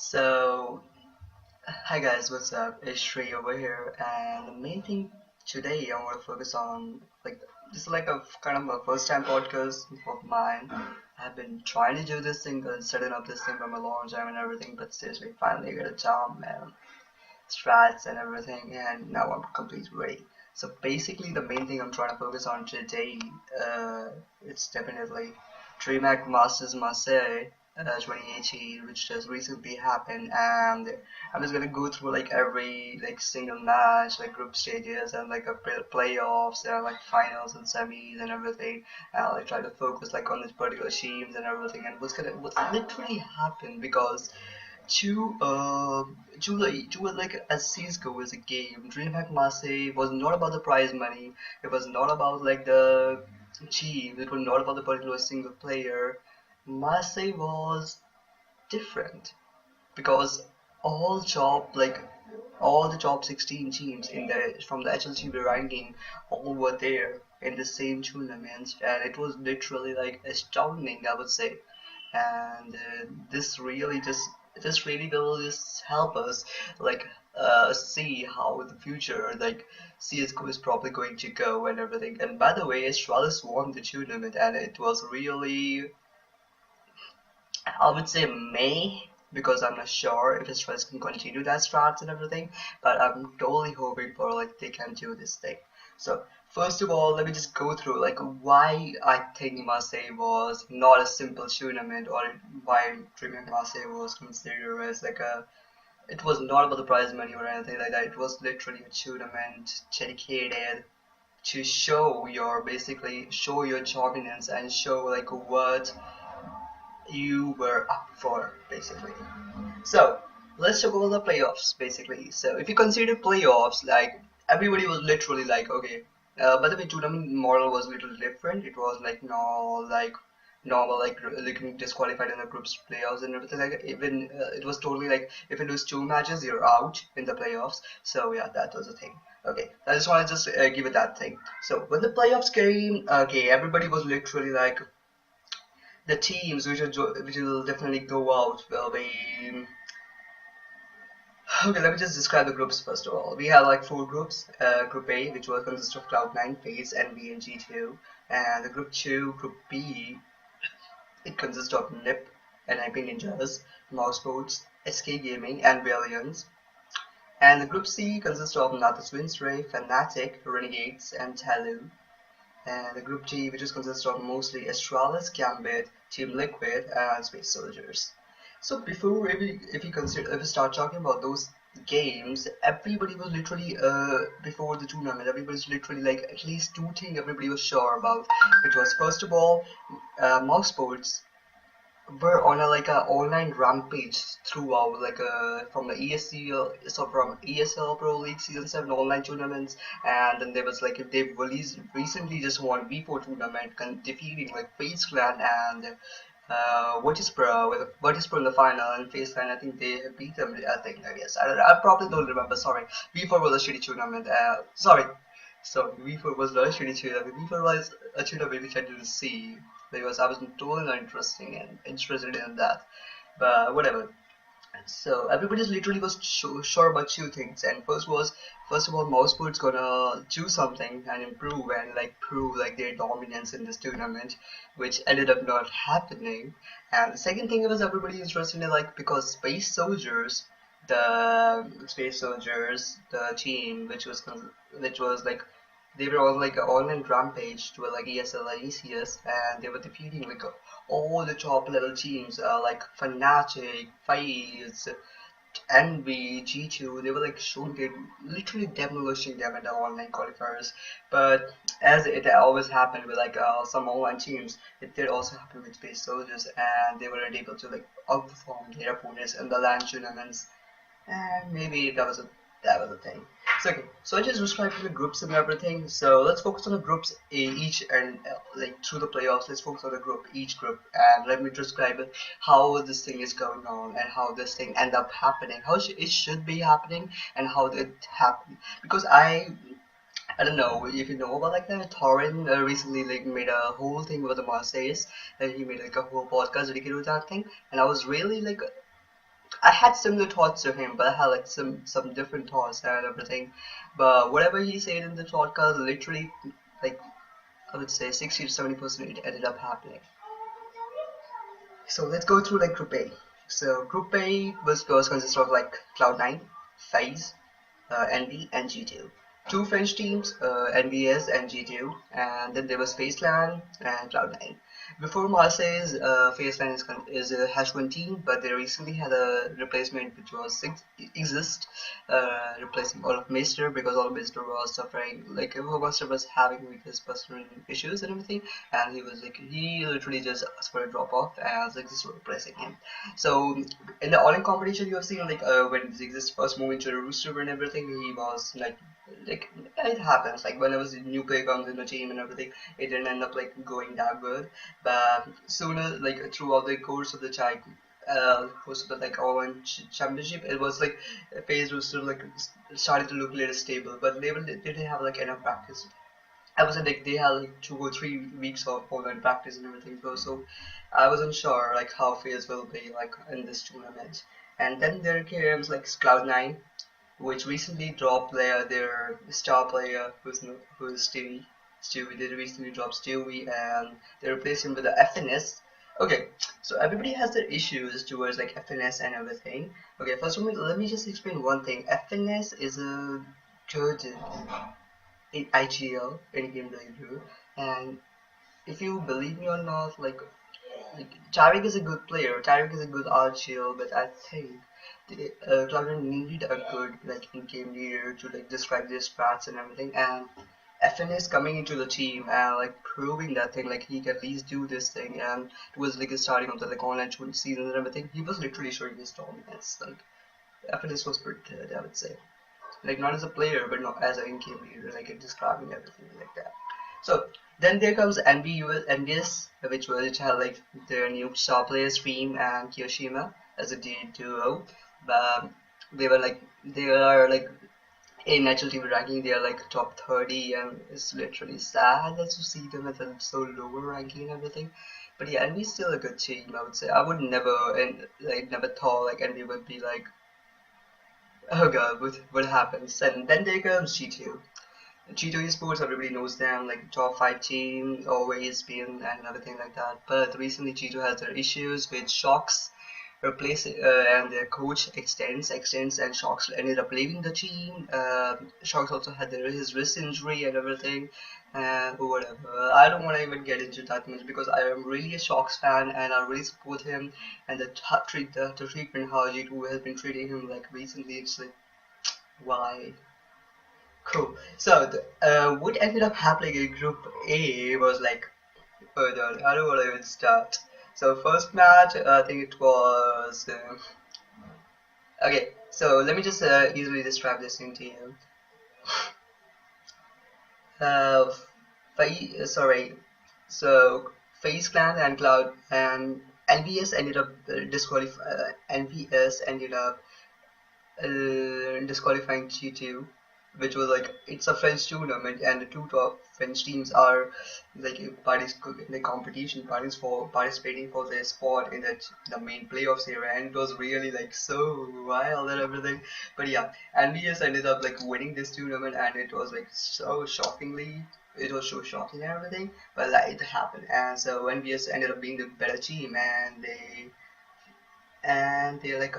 So, hi guys, what's up? It's Shrey over here, and the main thing today I want to focus on, this is like a kind of a first time podcast of mine. I've been trying to do this thing and setting up this thing from a long time and everything, but seriously, finally I got a job, man, strats and everything, and now I'm completely ready. So basically, the main thing I'm trying to focus on today, it's definitely DreamHack Masters Marseille 2018, which just recently happened, and I'm just gonna go through like every like single match, like group stages, and like a playoffs, and like finals and semis and everything. And I'll like try to focus like on this particular teams and everything, and what's literally happened because to as CSGO as a game, DreamHack Marseille was not about the prize money. It was not about like the team. It was not about the particular single player. Marseille was different because all top like all the top 16 teams in the from the HLTV ranking all were there in the same tournament, and it was literally like astounding, I would say. And this really will just help us like see how the future like CSGO is probably going to go and everything. And by the way, Astralis won the tournament, and it was really, I would say, May, because I'm not sure if Astralis can continue that strats and everything, but I'm totally hoping for like they can do this thing. So first of all, let me just go through like why I think Marseille was not a simple tournament, or why Dreaming Marseille was considered as like a, it was not about the prize money or anything like that. It was literally a tournament dedicated to show your, basically show your dominance and show like what you were up for, basically. So let's talk about the playoffs, basically. So if you consider playoffs, like everybody was literally like, okay. By the way, tournament model was a little different. It was like no, like normal, like looking disqualified in the groups playoffs and everything. Like even it was totally like if you lose two matches, you're out in the playoffs. So yeah, that was a thing. Okay, I just want to just give it that thing. So when the playoffs came, okay, everybody was literally like the teams which will definitely go out will be, okay. Let me just describe the groups first of all. We have like four groups. Group A, which will consist of Cloud9, FaZe, NB, and G2, and the Group 2, Group B, it consists of NIP and IP Ninjas, Mousesports, SK Gaming, and Valiants. And the Group C consists of Natus Winsray, Fnatic, Renegades, and Talu. And the Group G, which is consists of mostly Astralis, Gambit, Team Liquid, and Space Soldiers. So before, if we start talking about those games, everybody was literally before the tournament, everybody's literally like at least two things everybody was sure about, which was first of all, mouse sports were on a like a online rampage throughout, like from the ESCL, so from ESL Pro League Season 7 online tournaments. And then there was like they released recently just won V4 tournament, defeating like FaZe Clan and Virtus Pro in the final, and FaZe Clan, I think they beat them, I think, I guess. I probably don't remember, sorry. V4 was a shitty tournament, sorry, V4 was not a shitty tournament. V4 was a tournament which I didn't see because I was totally not interested in that. But whatever. So everybody literally was sure about two things, and first of all, Mousesport's gonna do something and improve and like prove like their dominance in this tournament, which ended up not happening. And the second thing was everybody interested in like, because the team which was like, they were on like an online rampage to like ESL and ECS, and they were defeating like all the top level teams, like Fnatic, FaZe, NB, G2. They were like showing, they literally demolishing them in the online qualifiers. But as it always happened with like some online teams, it did also happen with Space Soldiers, and they weren't able to like outperform their opponents in the LAN tournaments. And maybe that was a thing. So okay, so I just described the groups and everything. So let's focus on the groups each, and like through the playoffs. Let's focus on the each group, and let me describe how this thing is going on and how this thing end up happening, how it should be happening, and how it happened. Because I don't know if you know about like that. Thorin recently like made a whole thing with the Marseilles, and he made like a whole podcast dedicated to that thing, and I was really like I had similar thoughts to him, but I had like some different thoughts and everything. But whatever he said in the podcast, literally, like I would say 60 to 70% it ended up happening. So let's go through like Group A. So Group A was consisted of like Cloud9, FaZe, NB, and G2. Two French teams, NBS and G2, and then there was FaZe and Cloud9. Before Marseille's, FaZe is a Hash1 team, but they recently had a replacement which was Exist, replacing all of Maester because all of Maester was suffering, like Maester was having with his personal issues and everything, and he literally just asked for a drop off as Exist was replacing him. So in the all-in competition you have seen like when Exist first moved into the Rooster and everything, he was like it happens like whenever a new player comes in the team and everything, it didn't end up like going that good. But sooner, like throughout the course of the course of the like all-in championship, it was like FaZe was still like started to look a little stable, but they didn't have like enough practice. I was like they had like 2 or 3 weeks of online practice and everything, so I wasn't sure like how FaZe will be like in this tournament. And then there came like Cloud9, which recently dropped their star player who's Stewie. Stewie, they recently dropped Stewie and they replaced him with the FNS. Okay, so everybody has their issues towards like FNS and everything. Okay, first of all, let me just explain one thing. FNS is a good in IGL, in game playthrough, and if you believe me or not, like Tariq is a good player, Tariq is a good RGL, but I think the Cloud9 needed a good like in-game leader to like describe their strats and everything, and FNS coming into the team and like proving that thing, like he can at least do this thing, and it was like the starting of the like online season and everything. He was literally showing his dominance. Like FNS was pretty good, I would say. Like not as a player, but not as an in-game leader, like describing everything like that. So then there comes NBS, which had like their new star player Stream and Kiyoshima as a duo. But they are like in natural TV ranking, they are like top 30, and it's literally sad that you see them at a so lower ranking and everything. But yeah, NB is still a good team, I would say. I would never and like never thought like NB would be like, oh god, what happens? And then there comes G2. G2 Esports, everybody knows them, like top 5 team, always been and everything like that. But recently G2 has their issues with Shocks and their coach extends and Shocks ended up leaving the team. Shocks also had his wrist injury and everything, or whatever. I don't want to even get into that much because I am really a Shocks fan and I really support him, and the treatment how G2 has been treating him like recently, it's like why? Cool. So what ended up happening in Group A was like, hold on, I don't want to even start. So first match, I think it was okay. So let me just easily describe this thing to you. Sorry. So FaZe Clan and Cloud and NBS ended up NBS ended up disqualifying G2, which was like it's a French tournament and the two top French teams are like participating for their spot in the main playoffs area, and it was really like so wild and everything. But yeah, NBS ended up like winning this tournament, and it was like so shockingly. It was so shocking and everything, but like it happened, and so NBS ended up being the better team, and they like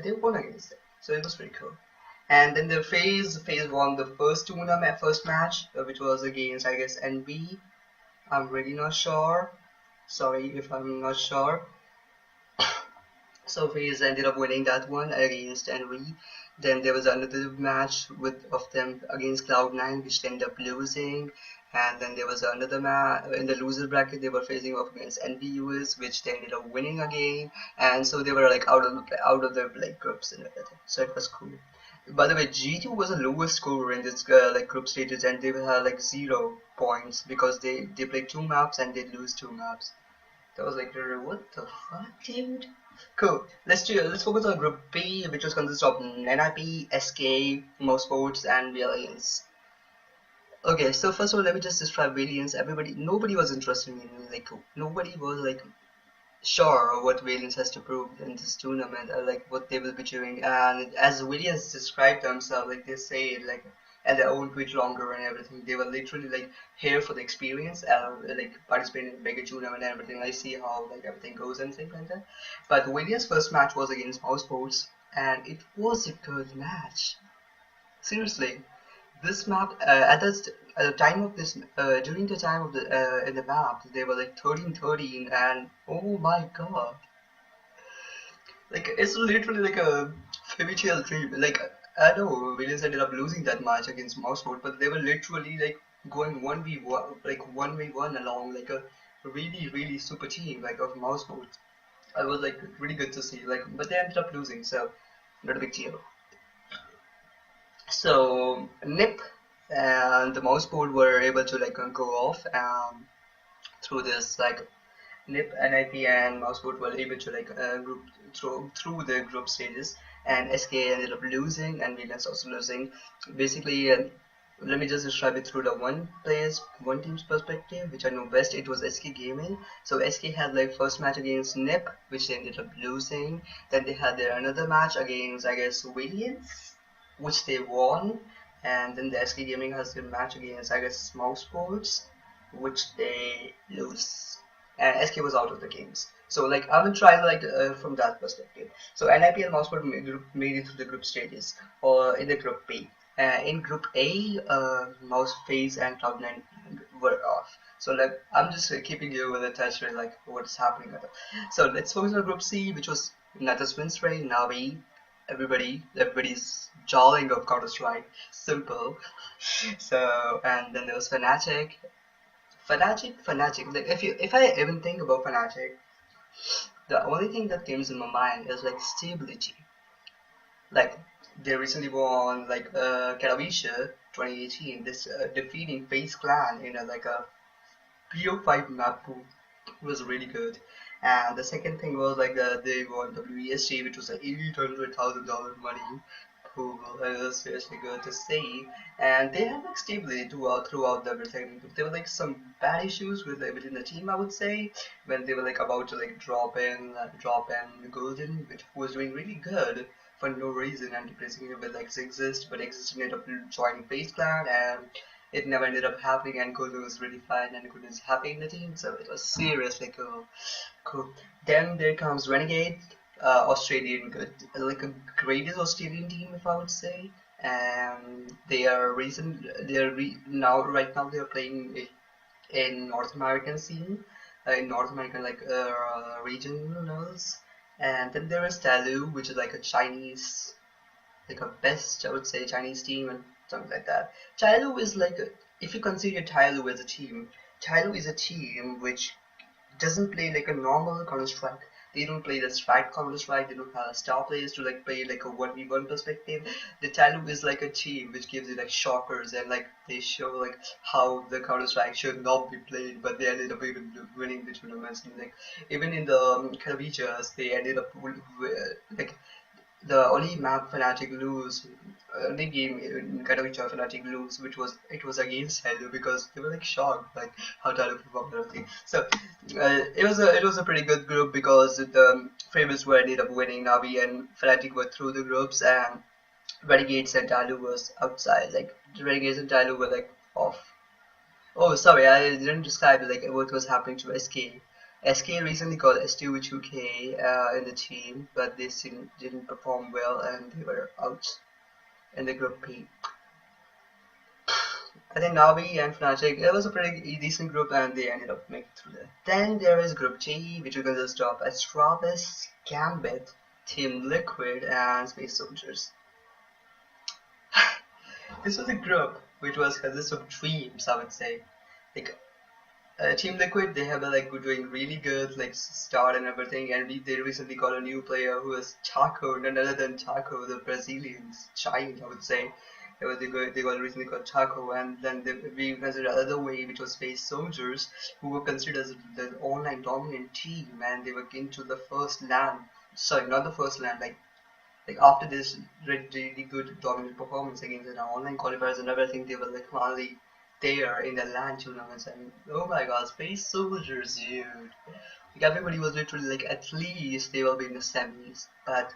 they won against it, so it was pretty cool. And then the FaZe won the first match, which was against I guess NB. I'm really not sure. Sorry if I'm not sure. So FaZe ended up winning that one against NB. Then there was another match of them against Cloud9, which ended up losing. And then there was another match in the loser bracket. They were facing off against NBUS, which they ended up winning again. And so they were like out of their like groups and everything. So it was cool. By the way, G2 was the lowest scorer in this like group stages, and they had like 0 points because they played 2 maps and they lose 2 maps. That was like, what the fuck, dude? Cool. Let's focus on Group B, which was consist of NIP, SK, Mosports, and Valiance. Okay, so first of all, let me just describe Valiance. Nobody was interested in it. Like nobody was like sure what Williams has to prove in this tournament, like what they will be doing. And as Williams described themselves, like they say it like, and they won't quit longer and everything. They were literally like here for the experience and like participating in a bigger tournament and everything. I see how like everything goes and things like that. But Williams' first match was against Mouse Sports, and it was a good match. Seriously, this map at the time of this during the time of the in the map they were like 13-13, and oh my god, like it's literally like a fairy tale dream. Like I know Williams ended up losing that match against Mouseboard, but they were literally like going 1v1, like 1v1 along like a really super team like of Mouseboard. I was like really good to see, like, but they ended up losing, so not a big deal. So Nip and the mouse board were able to like go off through this like Nip, NIP and mouseboard were able to like group through the group stages, and SK ended up losing and Venus also losing. Basically, let me just describe it through the one team's perspective, which I know best. It was SK Gaming. So SK had like first match against Nip, which they ended up losing. Then they had their another match against I guess Williams, which they won. And then the SK Gaming has their match against I guess Mousesports, which they lose, and SK was out of the games. So like I will try like from that perspective. So NIP and Mouseport made it through the group stages, or in the group B. In group A, MouseSays and Cloud9 were off. So like I'm just keeping you with a touch with like what's happening. So let's focus on group C, which was Natas Winstray, Navi, everybody's jawing of Counter Strike, simple. So and then there was Fnatic. Like if I even think about Fnatic, the only thing that comes in my mind is like stability. Like they recently won like Katowice 2018, this defeating FaZe Clan in a like a PO5 map pool. It was really good. And the second thing was like they won WESG, which was like $800,000 money. Cool, it was seriously good to see. And they had like stability throughout everything. There were like some bad issues within the team, I would say, when they were like about to like drop in Golden, which was doing really good for no reason, and replacing him with like Exist, but Exist ended up joining FaZe Clan, and it never ended up happening, and Golden was really fine and Golden was happy in the team, so it was seriously cool. Cool. Then there comes Renegade, Australian, like a greatest Australian team, if I would say. And they are right now they are playing in North American scene, in North American like regionals. And then there is Talu, which is like a Chinese, like a best I would say Chinese team and something like that. Talu is like if you consider Talu as a team, Talu is a team which doesn't play like a normal Counter Strike. They don't play the strike Counter Strike. They don't have star players to like play like a 1v1 perspective. The Talu is like a team which gives you like shockers, and like they show like how the Counter Strike should not be played, but they ended up even winning the tournaments. And, like even in the Katowice, they ended up like the only map Fnatic lose, only game in Katowice Fnatic lose, which was it was against Hello, because they were like shocked like how Hello performed and everything. So it was a pretty good group because the favorites were ended up winning. Navi and Fnatic were through the groups, and Renegades and Talu was outside. Like Renegades and Talu were like off. Oh, sorry, I didn't describe like what was happening to SK. SK recently got ST2K in the team, but they didn't perform well and they were out in the group B. I think Navi and Fnatic, it was a pretty decent group and they ended up making through there. Then there is group G, which will consist of Astralis, Gambit, Team Liquid, and Space Soldiers. This was a group which was consist of dreams, I would say. Like Team Liquid, they have been like doing really good, like start and everything, and they recently got a new player who is Chaco, none other than Chaco, the Brazilian giant, I would say. They got recently got Chaco, and then we considered another way, which was Space Soldiers, who were considered as the online dominant team, and they were into the first LAN. Sorry, not the first LAN, like after this really good dominant performance against the online qualifiers and everything, they were like finally there in the LAN tournaments, and oh my god, Space Soldiers, dude. Like everybody was literally like, at least they will be in the semis, but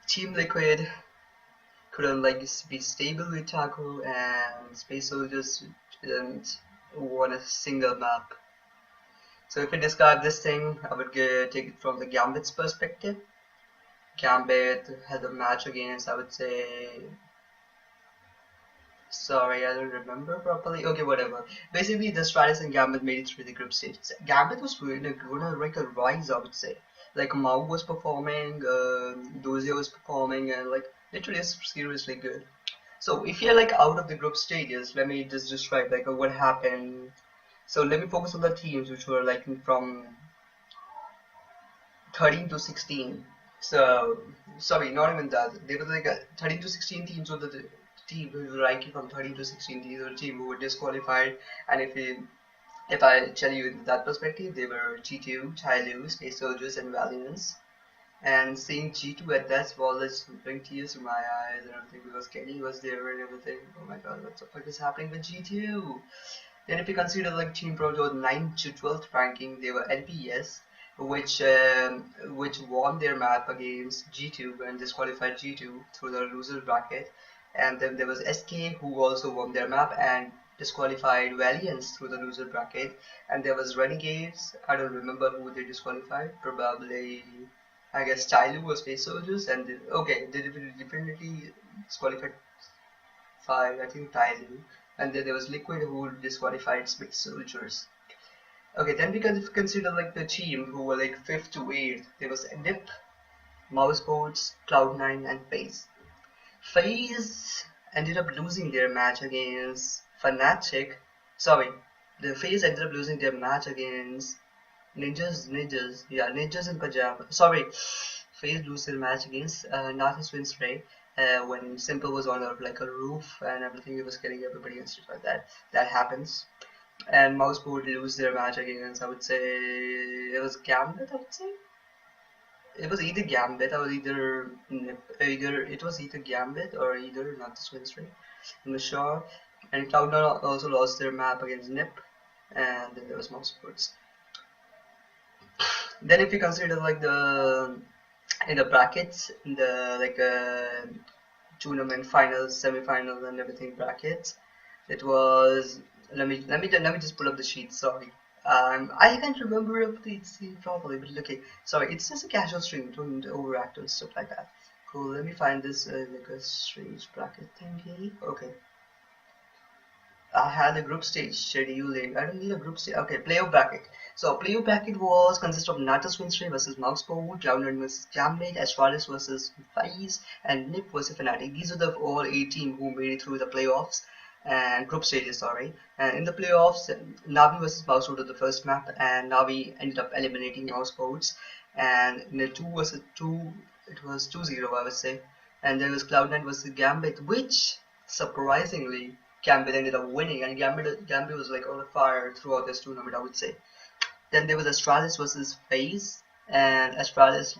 Team Liquid couldn't like be stable with Taco, and Space Soldiers didn't won a single map. So if I describe this thing, I would take it from the Gambit's perspective. Gambit had a match against, I would say, sorry, I don't remember properly. Okay, whatever. Basically, the Stratus and Gambit made it through the group stage. Gambit was really gonna like a rise, I would say. Like Mau was performing, Dozia was performing, and like literally seriously good. So if you're like out of the group stages, let me just describe like what happened. So let me focus on the teams which were like from 13 to 16. So sorry, not even that. They were like 13 to 16 teams were the team who were ranking from 13 to 16. These were team who were disqualified, and if I tell you in that perspective, they were G2, Chailu, Space Soldiers, and Valiants. And seeing G2 at that was just bring tears to my eyes and everything because Kenny was there and everything. Oh my god, what the fuck is happening with G2? Then if you consider like Team Pro was 9th to 12th ranking, they were NPS, which won their map against G2 and disqualified G2 through the loser bracket. And then there was SK who also won their map and disqualified Valiants through the loser bracket. And there was Renegades, I don't remember who they disqualified, probably I guess Chailu was Space Soldiers, and they definitely disqualified I think Chailu, and then there was Liquid who disqualified Space Soldiers. Okay, then we can consider like the team who were like 5th to 8th. There was Nip, Mousesports, Cloud9, and FaZe. FaZe ended up losing their match against Fnatic. Sorry, the FaZe ended up losing their match against Ninjas in Pajama. Sorry, FaZe lose their match against Natus Winstray when Simple was on like a roof and everything. He was killing everybody and stuff like that. That happens. And Mouseboard lose their match against, I would say, it was Gambit. I would say it was either Gambit or either it was either Gambit or either Natus Winstray. I'm not sure. And Cloud9 also lost their map against Nip, and then there was Mouseboards. Then if you consider like in the brackets, in the like tournament finals, semi-finals, and everything brackets, it was let me just pull up the sheet. Sorry, I can't remember the scene properly, but okay, sorry, it's just a casual stream. Don't overact and stuff like that. Cool. Let me find this like a strange bracket thingy. Okay. I had a group stage scheduling. I don't need a group stage. Okay, playoff bracket. So playoff bracket was consist of Natus Winstray versus Mouseboard, Cloud9 versus Gambit, Astralis versus FaZe, and Nip versus Fnatic. These are the all 8 teams who made it through the playoffs and group stages. Sorry. And in the playoffs, Navi versus Mouseboard was the first map, and Navi ended up eliminating Mouseboards. And in the 2 versus 2, it was 2-0, I would say. And there was Cloud9 versus Gambit, which surprisingly Gambit ended up winning, and Gambit was like on fire throughout this tournament, I would say. Then there was Astralis versus FaZe, and Astralis,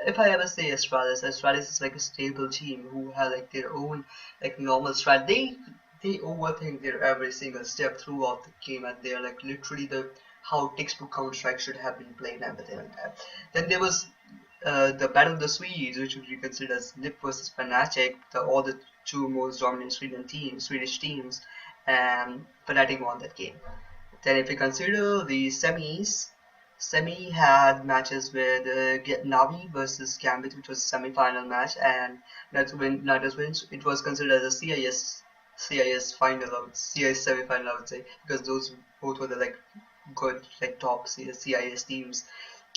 if I ever say Astralis is like a stable team who have like their own like normal strat. They overthink their every single step throughout the game, and they're like literally how textbook Counter-Strike should have been played and everything like that. Then there was the Battle of the Swedes, which would be considered as Nip versus Fnatic, all the 2 most dominant Swedish teams, and Fnatic won that game. Then if you consider the semis, semi had matches with Navi versus Gambit, which was a semi-final match, and Natus wins. It was considered as a CIS final, CIS semi-final, I would say, because those both were the like good like top CIS teams.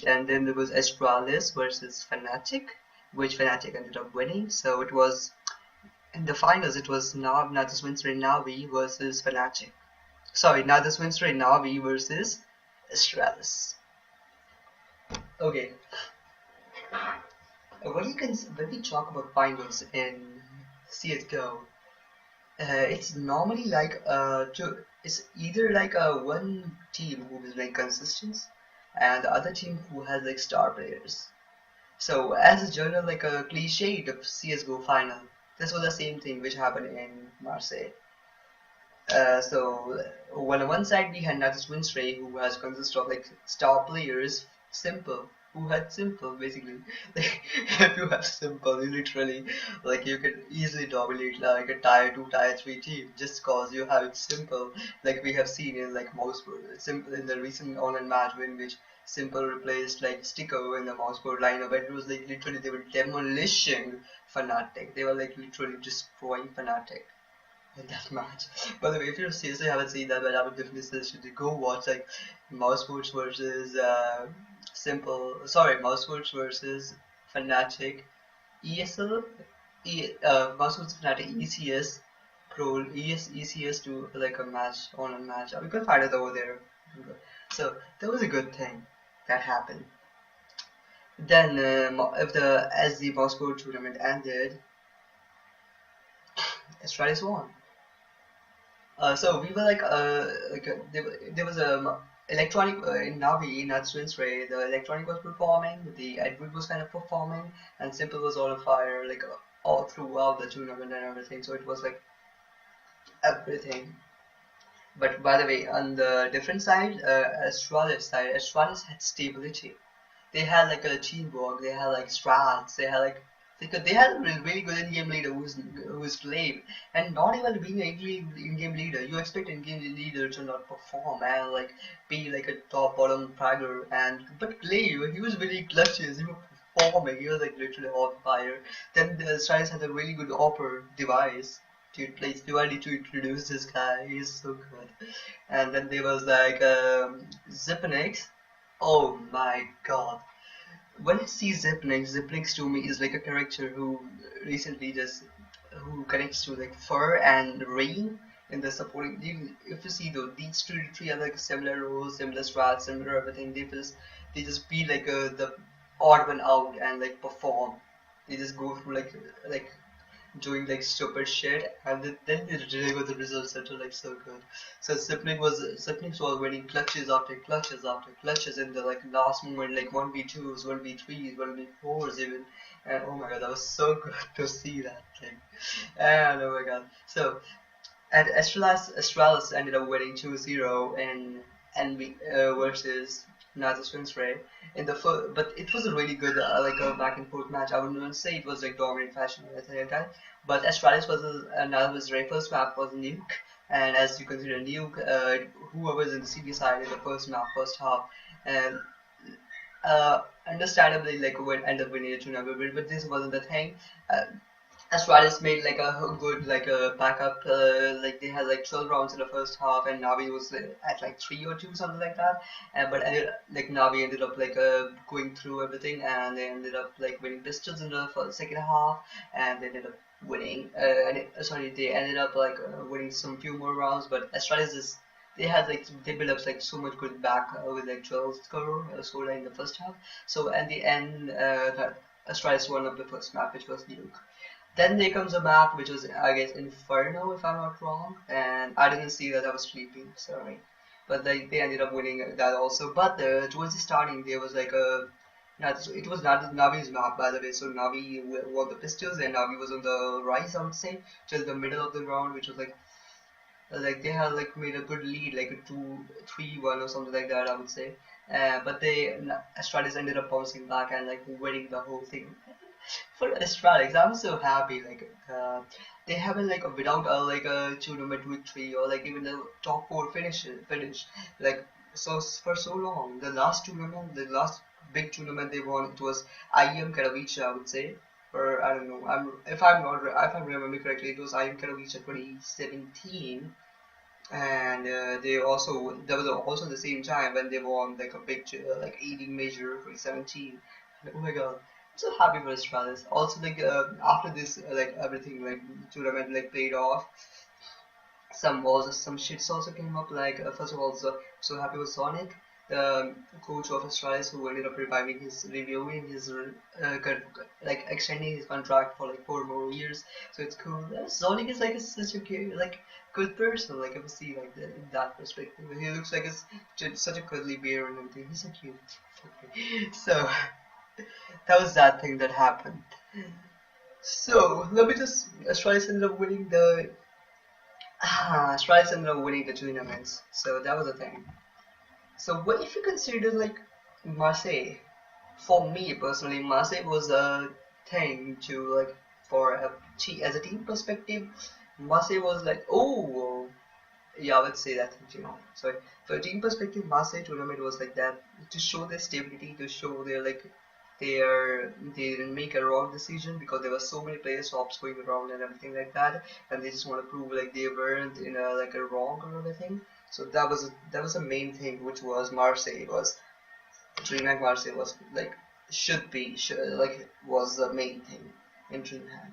And then there was Astralis versus Fnatic, which Fnatic ended up winning. So it was in the finals. It was Natus Winstray Navi versus Fnatic. Sorry, Natus Winstray Navi versus Astralis. Okay. When we talk about finals in CS:GO, it's normally like it's either like one team who is like consistent, and the other team who has like star players. So as a general like a cliche of CS:GO final, this was the same thing which happened in Marseille. So on one side we had Natus Winstray, who has consist of like star players, simple, who had simple basically. Like if you have simple, you literally like you can easily dominate like a tier 2, tier 3 team just cause you have it simple. Like we have seen in like Mouseboard, simple in the recent online match in which simple replaced like Sticko in the Mouseboard lineup. It was like literally they were demolishing Fnatic. They were like literally destroying Fnatic in that match. By the way, if you seriously haven't seen that, but I would definitely suggest you to go watch like Mousesports versus Mousesports versus Fnatic ESL, Mousesports Fnatic ECS Pro ECS to like a match on a match. We could find it over there. So that was a good thing that happened. Then as the Mouseboard tournament ended, Astralis won. So we were there was a electronic in Navi, not Swinsray. The electronic was performing, the Edward was kind of performing, and Simple was all on fire like all throughout the tournament and everything. So it was like everything. But by the way, on the different side, Astralis had stability. They had like a teamwork. They had like strats. They had like because they had a really good in-game leader who's played, and not even being an in-game leader, you expect in-game leader to not perform and like be like a top bottom fragger. And but Clay, he was really clutches. He was performing. He was like literally on fire. Then the Strides had a really good offer device to place Diwali to introduce this guy. He's so good. And then there was like Zipanix. Oh my god. When I see Zipnix to me is like a character who recently just who connects to like Fur and Rain in the supporting. If you see though, these three are like similar roles, similar strats, similar everything. They just be like the odd one out and like perform. They just go through like doing like stupid shit, and then they deliver the results that are like so good. So Sipnik was winning clutches after clutches after clutches in the like last moment, like 1v2s, 1v3s, 1v4s even. And oh my god, that was so good to see that thing. And oh my god. So and Astralis ended up winning 2-0 in NB versus Nasus Winsray in the first, but it was a really good like a back and forth match. I wouldn't say it was like dominant fashion at the time, but Astralis was Nasus Winsray first map was Nuke, and as you consider Nuke, whoever's in the CD side in the first map, first half, and understandably like would end up winning the tournament, but this wasn't the thing. Astralis made like a good like a backup like they had like 12 rounds in the first half and Navi was at like 3 or 2 something like that, and but like Navi ended up like going through everything and they ended up like winning pistols in the second half, and they ended up winning they ended up like winning some few more rounds, but Astralis is they had like they built up like so much good back with like 12 score in the first half, so at the end Astralis won up the first map, which was Nuke. Then there comes a map which was I guess Inferno if I'm not wrong, and I didn't see that, I was sleeping, sorry. But they ended up winning that also. But towards the starting there was like a it was not Navi's map by the way, so Navi won the pistols and Navi was on the rise I would say till the middle of the round, which was like they had like made a good lead like a 2-3-1 or something like that I would say. But Astralis ended up bouncing back and like winning the whole thing. For Astralis, I'm so happy. Like they haven't like without like a tournament victory or like even a top 4 finish like so for so long. The last tournament, the last big tournament they won, it was IEM Katowice, I would say. Or I don't know. If I remember correctly, it was IEM Katowice 2017, and they also that was also the same time when they won like a big like 18 major 2017. Oh my god, I'm so happy for Astralis. Also like after this like everything like tournament like paid off, some shits also came up like first of all so happy with Sonic, the coach of Astralis, who ended up reviewing his like extending his contract for like 4 more years, so it's cool. Sonic is like such a like good person, like if you see like in that perspective, he looks like such a cuddly bear and everything, he's so cute. Okay. So that was that thing that happened. So let me just Astralis ended up winning the Astralis ended up winning the tournaments, so that was the thing. So what if you consider like Marseille? For me personally, Marseille was a thing to like for as a team perspective. Marseille was like, oh yeah, I would say that thing too. So for a team perspective, Marseille tournament was like that to show their stability, to show their like they didn't make a wrong decision because there were so many player swaps going around and everything like that, and they just want to prove like they weren't in a like a wrong or anything. So that was the main thing, which was Marseille was DreamHack Marseille was like should was the main thing in DreamHack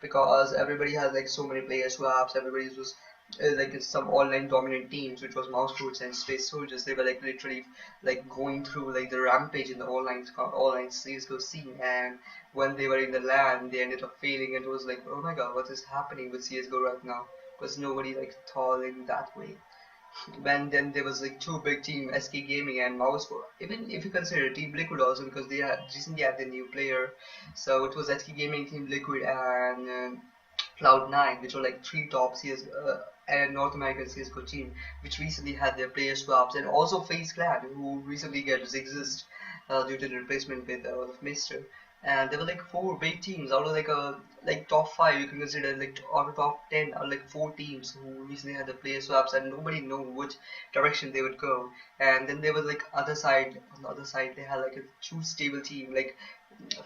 because everybody has like so many player swaps. Everybody was like some online dominant teams, which was Mouse Fruits and Space Soldiers. They were like literally like going through like the rampage in the online CS:GO scene. And when they were in the LAN, they ended up failing, and it was like, oh my god, what is happening with CS:GO right now? Because nobody like thought in that way. And then there was like two big team, SK Gaming and Mouse. Even if you consider Team Liquid also, because they had recently had the new player, so it was SK Gaming, Team Liquid, and Cloud9, which were like three top CS and North American CS:GO team, which recently had their player swaps, and also FaZe Clan, who recently got exist due to the replacement with Mister. And there were like four big teams out of like a like top five. You can consider like out of top 10 or like four teams who recently had the player swaps, and nobody knew which direction they would go. And then there was like other side. On the other side, they had like a two stable team like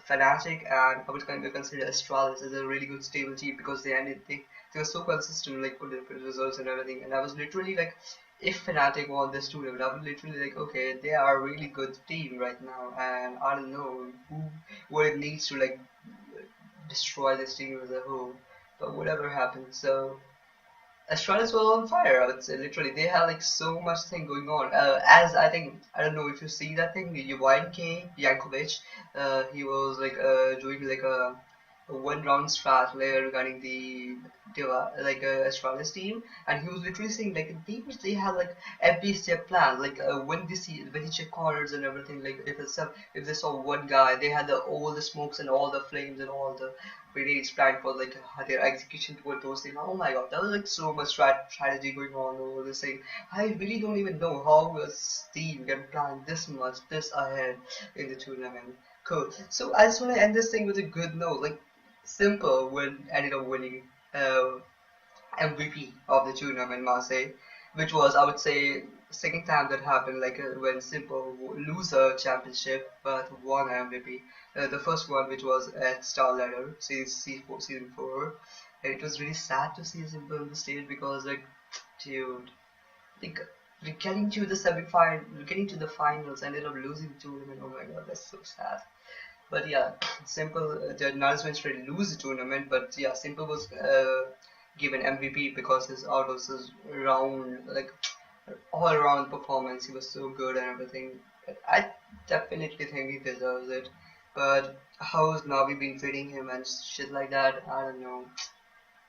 Fnatic, and I would kind of consider Astralis as a really good stable team because they were so consistent, like put their results and everything. And I was literally like, if Fnatic won this tournament, I would literally like, okay, they are a really good team right now, and I don't know what it needs to like destroy this team as a whole. But whatever happened, so Astralis was on fire, I would say. Literally, they had like so much thing going on. As I think, I don't know if you see that thing, YNK Yankovic, he was like doing like a one round strat layer regarding the Astralis team, and he was literally saying like the teams they had like every step plan. Like when they check corners and everything, like if they saw one guy, they had all the smokes and all the flames and all the grenades planned for like their execution toward those things. Oh my god, that was like so much strategy going on over this thing. I really don't even know how a team can plan this ahead in the tournament. Cool. So I just want to end this thing with a good note. Like Simple ended up winning MVP of the tournament, Marseille, which was, I would say, second time that happened, like when Simple lose a championship but won MVP. The first one, which was at Star Ladder, season 4, and it was really sad to see Simple on the stage because, like, dude, like, getting to the finals, ended up losing the tournament. Oh my god, that's so sad. But yeah, Simple did not eventually lose the tournament, but yeah, Simple was given MVP because his out of his round, like all around performance, he was so good and everything. I definitely think he deserves it. But how's Navi been treating him and shit like that? I don't know.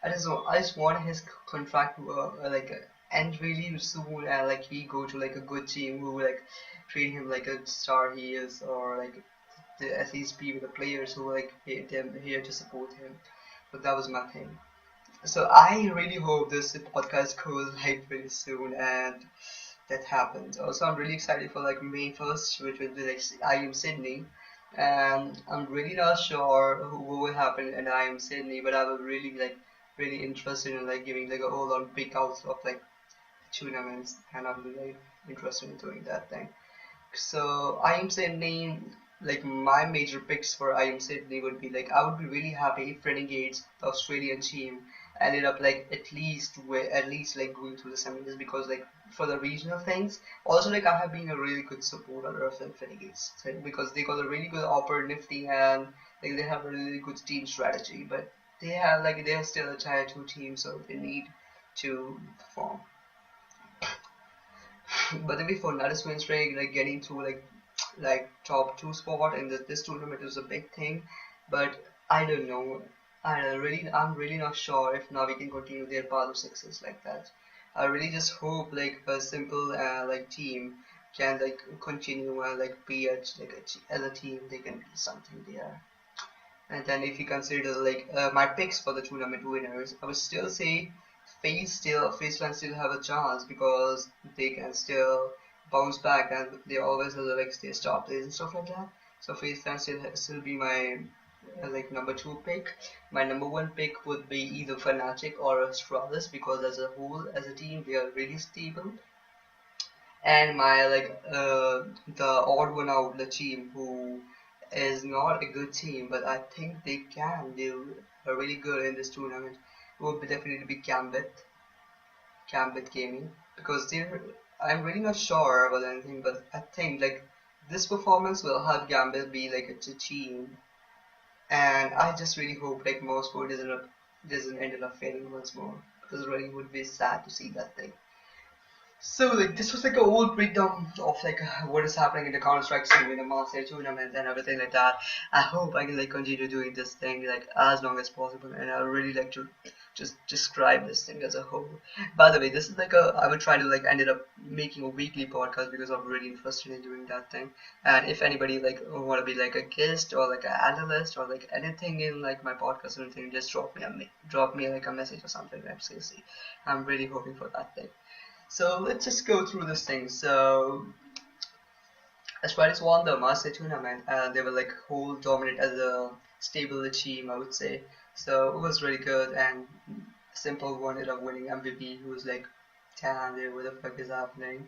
I just want his contract to end really soon and like he go to like a good team who like treat him like a star he is, or like the SESP with the players who like here to support him. But that was my thing. So I really hope this podcast goes live very soon and that happens. Also, I'm really excited for like May 1st, which will be like IM Sydney, and I'm really not sure what will happen in IM Sydney, but I was really like really interested in like giving like a whole lot of breakouts of like tournaments, and I'm really interested in doing that thing. So I am Sydney, like my major picks for I am Sydney would be like I would be really happy if Renegades, the Australian team, ended up like at least like going through the semis because like for the regional things. Also like I have been a really good supporter of the Renegades because they got a really good offer nifty and like they have a really good team strategy, but they are still a tier 2 team, so they need to perform. But then before Natus win streak, like getting to like top 2 spot in this tournament is a big thing. But I don't know. I'm really not sure if Navi can continue their path of success like that. I really just hope like a simple like team can like continue and like be as a team they can be something there. And then if you consider like my picks for the tournament winners, I would still say FaceTime still have a chance because they can still bounce back and they always have like stay stop plays and stuff like that. So FaceTime still be my like number two pick. My number one pick would be either Fnatic or Astralis because as a whole, as a team, they are really stable. And my the odd one out the team who is not a good team, but I think they can do are really good in this tournament would be definitely be Gambit Gaming because they're I'm really not sure about anything, but I think like this performance will help Gambit be like a team, and I just really hope like Mosport doesn't end up failing once more because it really would be sad to see that thing. So like this was like a whole breakdown of like what is happening in the Counter-Strike scene in the Marseille tournament and everything like that. I hope I can like continue doing this thing like as long as possible, and I really like to just describe this thing as a whole. By the way, this is like a I will try to like ended up making a weekly podcast because I'm really interested in doing that thing. And if anybody like want to be like a guest or like an analyst or like anything in like my podcast or anything, just drop me like a message or something. Seriously, I'm really hoping for that thing. So let's just go through this thing. So Astralis won the Marseille tournament and they were like whole dominant as a stable team, I would say. So it was really good, and Simple one ended up winning MVP, who was like, damn, what the fuck is happening?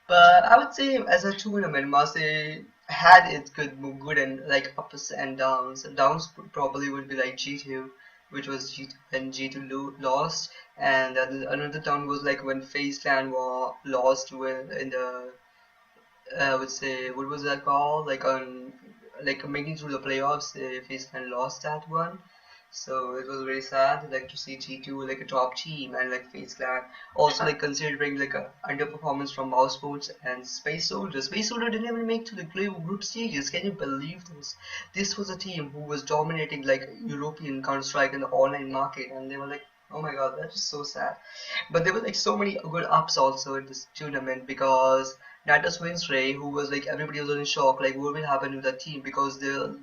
But I would say as a tournament, Marseille had its good and like ups and downs. Downs probably would be like G2, which was when G2 lost, and another down was like when FaZe Clan lost in the I would say what was that called? Like on like making through the playoffs, FaZe Clan lost that one. So it was very sad like to see G2 like a top team and like FaZe Clan also like considering like a underperformance from Mouse Sports and Space Soldier. Space Soldier didn't even make to the group stages. Can you believe this? This was a team who was dominating like European Counter-Strike in the online market, and they were like, oh my god, that is so sad. But there were like so many good ups also in this tournament because Natus Winsray, who was like everybody was in shock, like what will happen to that team because they were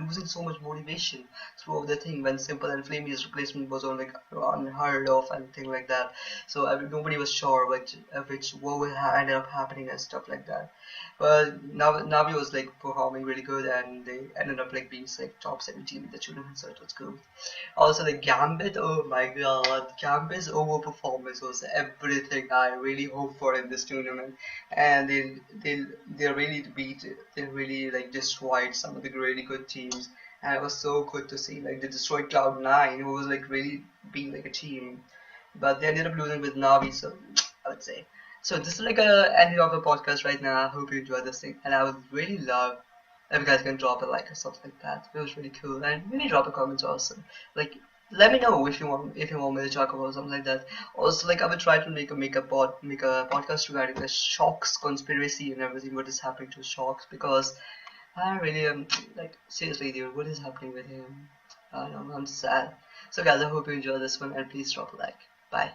losing so much motivation throughout the thing when Simple and Flamey's replacement was on like unheard of and thing like that. So nobody was sure which what will end up happening and stuff like that. But Navi was like performing really good, and they ended up like being like top 17 in the tournament, so it was good. Also the Gambit, oh my god, Gambit's overperformance was everything I really hope for in this tournament, and they really they really like destroyed some of the really good teams, and it was so good to see like they destroyed Cloud9, who was like really being like a team, but they ended up losing with Navi, so I would say. So this is like a ending of the podcast right now. I hope you enjoyed this thing, and I would really love if you guys can drop a like or something like that. It was really cool, and maybe drop a comment also. Like, let me know if you want me to talk about something like that. Also, like I will try to make a podcast regarding the Shocks conspiracy and everything. What is happening to Shocks? Because I really am like seriously, dude. What is happening with him? I don't know. I'm sad. So guys, I hope you enjoyed this one, and please drop a like. Bye.